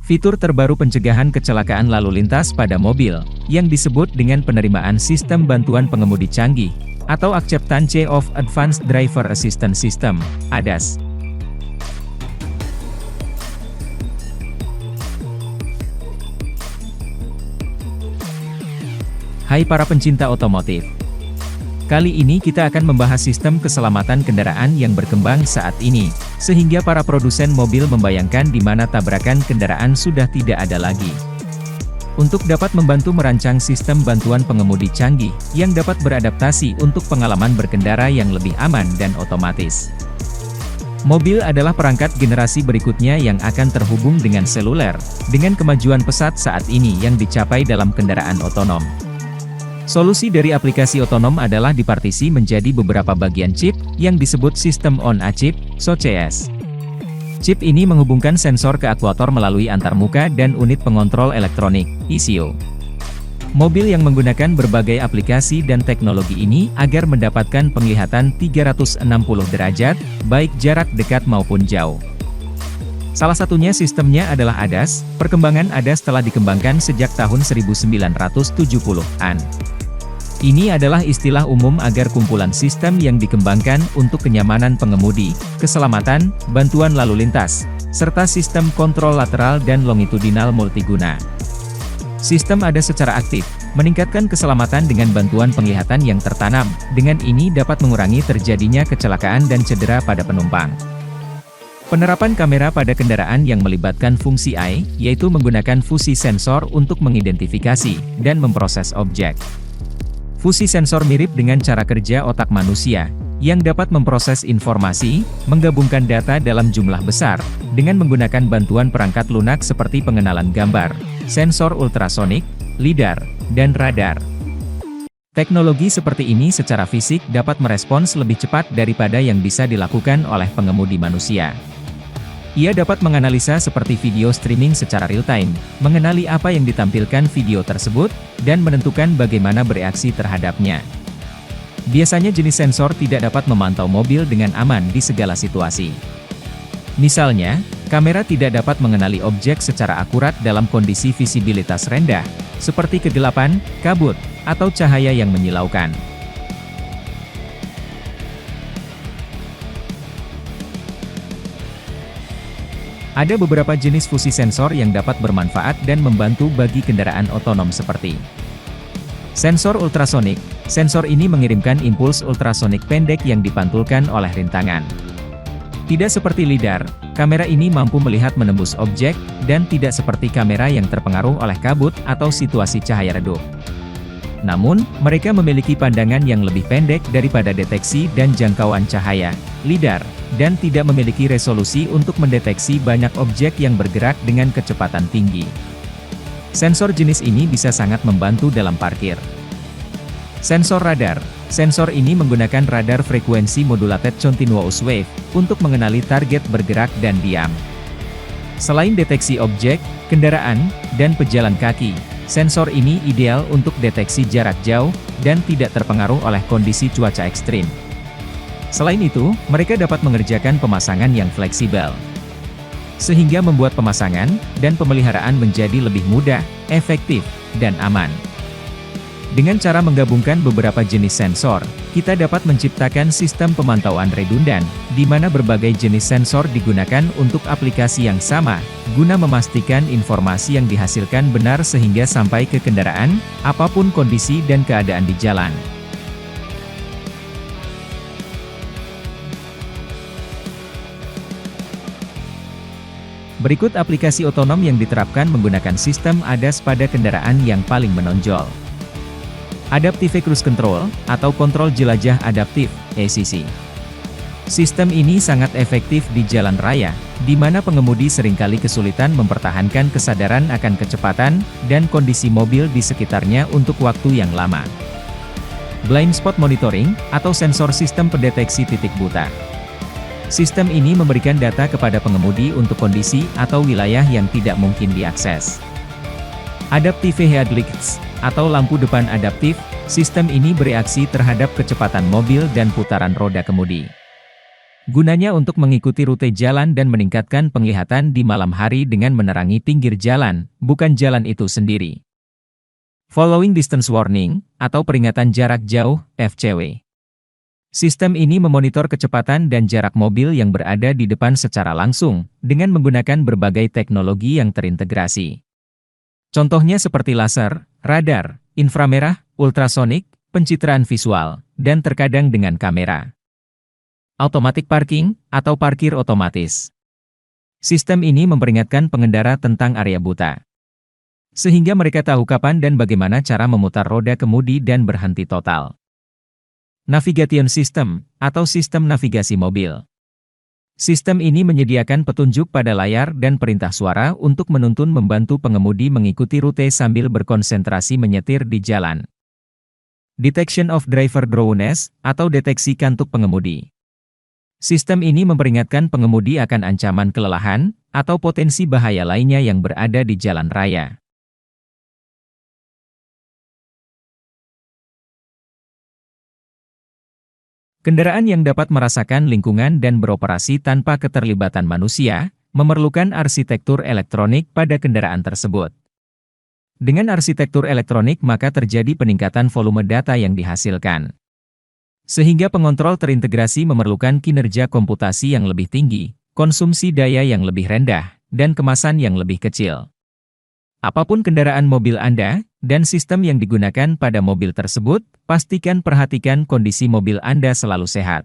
Fitur terbaru pencegahan kecelakaan lalu lintas pada mobil, yang disebut dengan penerimaan sistem bantuan pengemudi canggih, atau Acceptance of Advanced Driver Assistance System, ADAS. Hai para pencinta otomotif. Kali ini kita akan membahas sistem keselamatan kendaraan yang berkembang saat ini, sehingga para produsen mobil membayangkan di mana tabrakan kendaraan sudah tidak ada lagi. Untuk dapat membantu merancang sistem bantuan pengemudi canggih, yang dapat beradaptasi untuk pengalaman berkendara yang lebih aman dan otomatis. Mobil adalah perangkat generasi berikutnya yang akan terhubung dengan seluler, dengan kemajuan pesat saat ini yang dicapai dalam kendaraan otonom. Solusi dari aplikasi otonom adalah dipartisi menjadi beberapa bagian chip, yang disebut System on a Chip, SoCS. Chip ini menghubungkan sensor ke aktuator melalui antarmuka dan unit pengontrol elektronik, ECU. Mobil yang menggunakan berbagai aplikasi dan teknologi ini agar mendapatkan penglihatan 360 derajat, baik jarak dekat maupun jauh. Salah satunya sistemnya adalah ADAS. Perkembangan ADAS telah dikembangkan sejak tahun 1970-an. Ini adalah istilah umum agar kumpulan sistem yang dikembangkan untuk kenyamanan pengemudi, keselamatan, bantuan lalu lintas, serta sistem kontrol lateral dan longitudinal multiguna. Sistem ADAS secara aktif meningkatkan keselamatan dengan bantuan penglihatan yang tertanam. Dengan ini dapat mengurangi terjadinya kecelakaan dan cedera pada penumpang. Penerapan kamera pada kendaraan yang melibatkan fungsi AI, yaitu menggunakan fusi sensor untuk mengidentifikasi dan memproses objek. Fusi sensor mirip dengan cara kerja otak manusia, yang dapat memproses informasi, menggabungkan data dalam jumlah besar, dengan menggunakan bantuan perangkat lunak seperti pengenalan gambar, sensor ultrasonik, lidar, dan radar. Teknologi seperti ini secara fisik dapat merespons lebih cepat daripada yang bisa dilakukan oleh pengemudi manusia. Ia dapat menganalisa seperti video streaming secara real-time, mengenali apa yang ditampilkan video tersebut, dan menentukan bagaimana bereaksi terhadapnya. Biasanya jenis sensor tidak dapat memantau mobil dengan aman di segala situasi. Misalnya, kamera tidak dapat mengenali objek secara akurat dalam kondisi visibilitas rendah, seperti kegelapan, kabut, atau cahaya yang menyilaukan. Ada beberapa jenis fusi sensor yang dapat bermanfaat dan membantu bagi kendaraan otonom seperti sensor ultrasonik. Sensor ini mengirimkan impuls ultrasonik pendek yang dipantulkan oleh rintangan. Tidak seperti lidar, kamera ini mampu melihat menembus objek, dan tidak seperti kamera yang terpengaruh oleh kabut atau situasi cahaya redup. Namun, mereka memiliki pandangan yang lebih pendek daripada deteksi dan jangkauan cahaya, lidar, dan tidak memiliki resolusi untuk mendeteksi banyak objek yang bergerak dengan kecepatan tinggi. Sensor jenis ini bisa sangat membantu dalam parkir. Sensor radar. Sensor ini menggunakan radar frekuensi modulated continuous wave, untuk mengenali target bergerak dan diam. Selain deteksi objek, kendaraan, dan pejalan kaki, sensor ini ideal untuk deteksi jarak jauh, dan tidak terpengaruh oleh kondisi cuaca ekstrim. Selain itu, mereka dapat mengerjakan pemasangan yang fleksibel, sehingga membuat pemasangan dan pemeliharaan menjadi lebih mudah, efektif, dan aman. Dengan cara menggabungkan beberapa jenis sensor, kita dapat menciptakan sistem pemantauan redundan, di mana berbagai jenis sensor digunakan untuk aplikasi yang sama, guna memastikan informasi yang dihasilkan benar sehingga sampai ke kendaraan, apapun kondisi dan keadaan di jalan. Berikut aplikasi otonom yang diterapkan menggunakan sistem ADAS pada kendaraan yang paling menonjol. Adaptive Cruise Control, atau kontrol jelajah adaptif, ACC. Sistem ini sangat efektif di jalan raya, di mana pengemudi seringkali kesulitan mempertahankan kesadaran akan kecepatan, dan kondisi mobil di sekitarnya untuk waktu yang lama. Blind Spot Monitoring, atau sensor sistem pendeteksi titik buta. Sistem ini memberikan data kepada pengemudi untuk kondisi atau wilayah yang tidak mungkin diakses. Adaptive Headlights, atau lampu depan adaptif, sistem ini bereaksi terhadap kecepatan mobil dan putaran roda kemudi. Gunanya untuk mengikuti rute jalan dan meningkatkan penglihatan di malam hari dengan menerangi pinggir jalan, bukan jalan itu sendiri. Following Distance Warning, atau peringatan jarak jauh, FCW. Sistem ini memonitor kecepatan dan jarak mobil yang berada di depan secara langsung, dengan menggunakan berbagai teknologi yang terintegrasi. Contohnya seperti laser, radar, inframerah, ultrasonik, pencitraan visual, dan terkadang dengan kamera. Automatic Parking, atau parkir otomatis. Sistem ini memperingatkan pengendara tentang area buta, sehingga mereka tahu kapan dan bagaimana cara memutar roda kemudi dan berhenti total. Navigation System, atau sistem navigasi mobil. Sistem ini menyediakan petunjuk pada layar dan perintah suara untuk menuntun membantu pengemudi mengikuti rute sambil berkonsentrasi menyetir di jalan. Detection of Driver Drowsiness, atau deteksi kantuk pengemudi. Sistem ini memperingatkan pengemudi akan ancaman kelelahan, atau potensi bahaya lainnya yang berada di jalan raya. Kendaraan yang dapat merasakan lingkungan dan beroperasi tanpa keterlibatan manusia, memerlukan arsitektur elektronik pada kendaraan tersebut. Dengan arsitektur elektronik maka terjadi peningkatan volume data yang dihasilkan. Sehingga pengontrol terintegrasi memerlukan kinerja komputasi yang lebih tinggi, konsumsi daya yang lebih rendah, dan kemasan yang lebih kecil. Apapun kendaraan mobil Anda, dan sistem yang digunakan pada mobil tersebut, perhatikan kondisi mobil Anda selalu sehat.